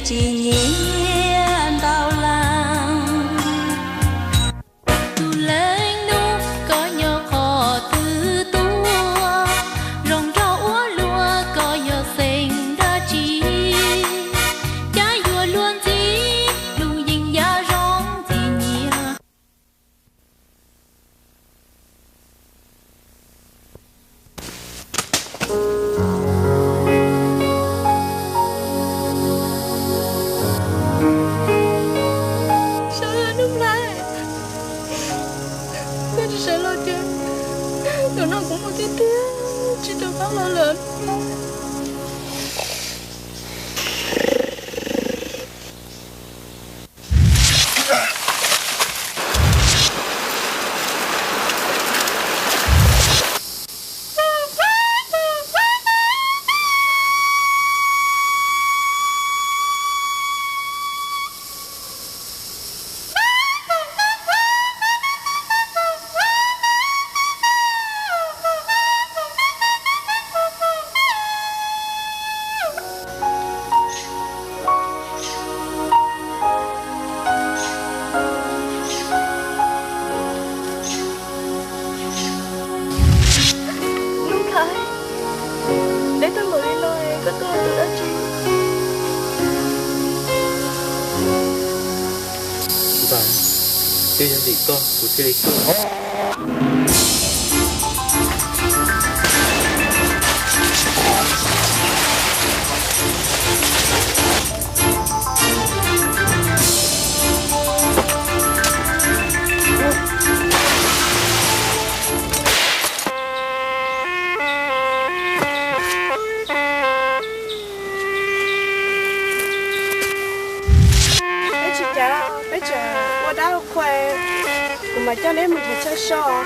chỉ nhiên tao lang tu lên nu có nhỏ khó từ tua rong rau úa lúa có nhỏ xinh ra chi trái dừa luôn chi lùng dình giá rong chỉ nhiên sẽ lo chứ tụi nó cũng một tí tiếng chỉ được phát lo lên để tôi mời đi nói có tôi đã chi và chơi cho gì con của chơi bây giờ qua đá khoe mà cho nên mình phải chơi show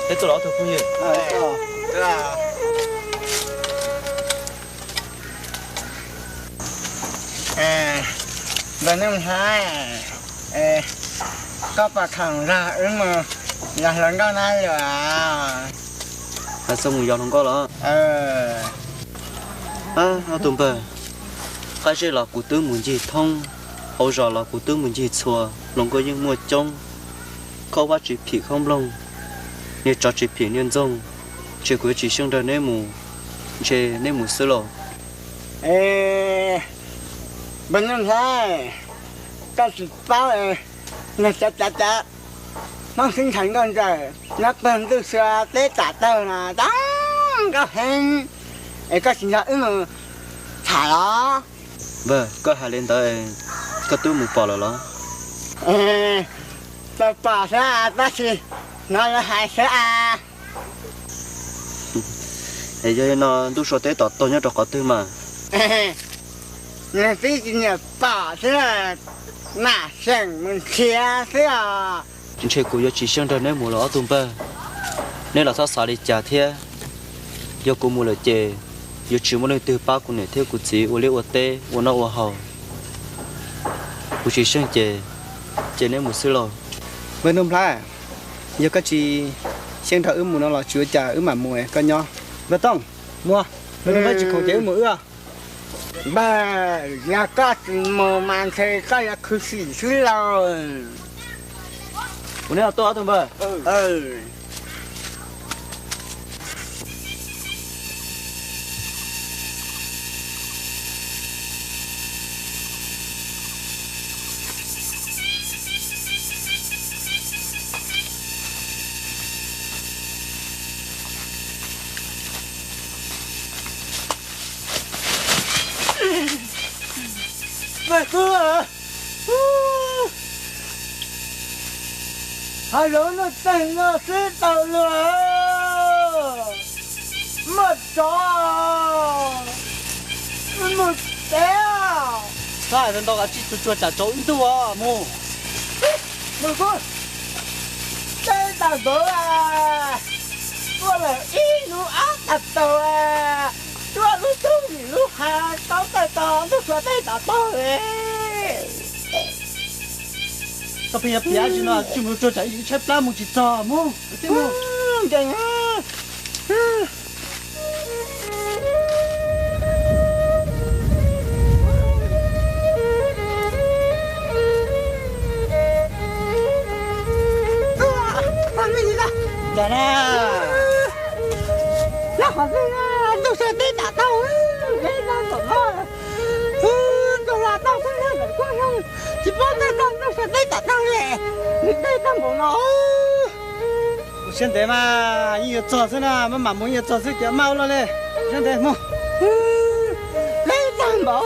来做老头朋友。对啊。bên em thấy có bà thằng ra ứng mà là lần đó nay rồi à. Là xong người giàu không có đó. Nó tụm bờ. Cái gì là cụ tướng muốn gì thông, hậu giờ là cụ tướng muốn gì chùa, lòng có những mua trông, có quá chỉ phỉ không lông, như cho chỉ phỉ nhân dông, chỉ có chỉ sinh ra nên mù sơ lộ. Bên em thấy có sự báo là chả nó sinh thành con rồi nó bên từ xưa tới trả tờ là đó có hình có sinh ra ứng thả đó. Vâng, có hai lên tới có tôi một bỏ đó. Tôi bỏ ra ta chỉ nó là hai sẽ à. Thì giờ nó tôi số tới tôi nhớ có tôi mà. Nên tí nhập bỏ thế là nã xem mình kia thế à. Chúng chơi cụ chỉ sinh ra nên mù lỏ tụm bờ. Nên là sao xả đi trả thế. Giờ cụ mù lời chè. Giờ chỉ muốn từ ba cụ này theo cụ chỉ ô liu ô tê ô nó ô hầu. Cụ chỉ sinh chè nên mù sứ lò. Bên ông thái, giờ các chị sinh thở mù nó là chữa trà mà mùi có nhau. Và tông mua. Bên ông thái chỉ khẩu chế mùi à. Bà nhà có mồ màn thì có là cứ xỉ xứ lâu. Ủa nếu là to tụm bờ. Mày cứ à. Hai đứa nó tình nó sẽ tao lừa. Mất chó. Mất téo. Sai bên đó chỉ chua chả chỗ ít à mù. Mày cứ. Đây tao đỡ à. Tôi là ít nó ác thật tao à. Tôi lúc tung thì lúc hai tao tay tao tôi xóa tay tao ấy. Tao bây giờ bia gì nó chỉ muốn cho chạy chạy plá một chỉ trò mù. Tiếp mù. Chẳng á. Làm cái gì đó? Dạ nè. Nó hỏi tôi sẽ đi打tao ấy. Cái nó còn nó. Tôi là tao cũng nói là quá không. Chỉ có tôi sẽ đi打tao nè. Đến đây tao muốn nó. Hiện tại mà nhiều trò thế nào mà muốn nhiều trò thế kiểu mau lên. Hiện tại mù. Lấy tao bảo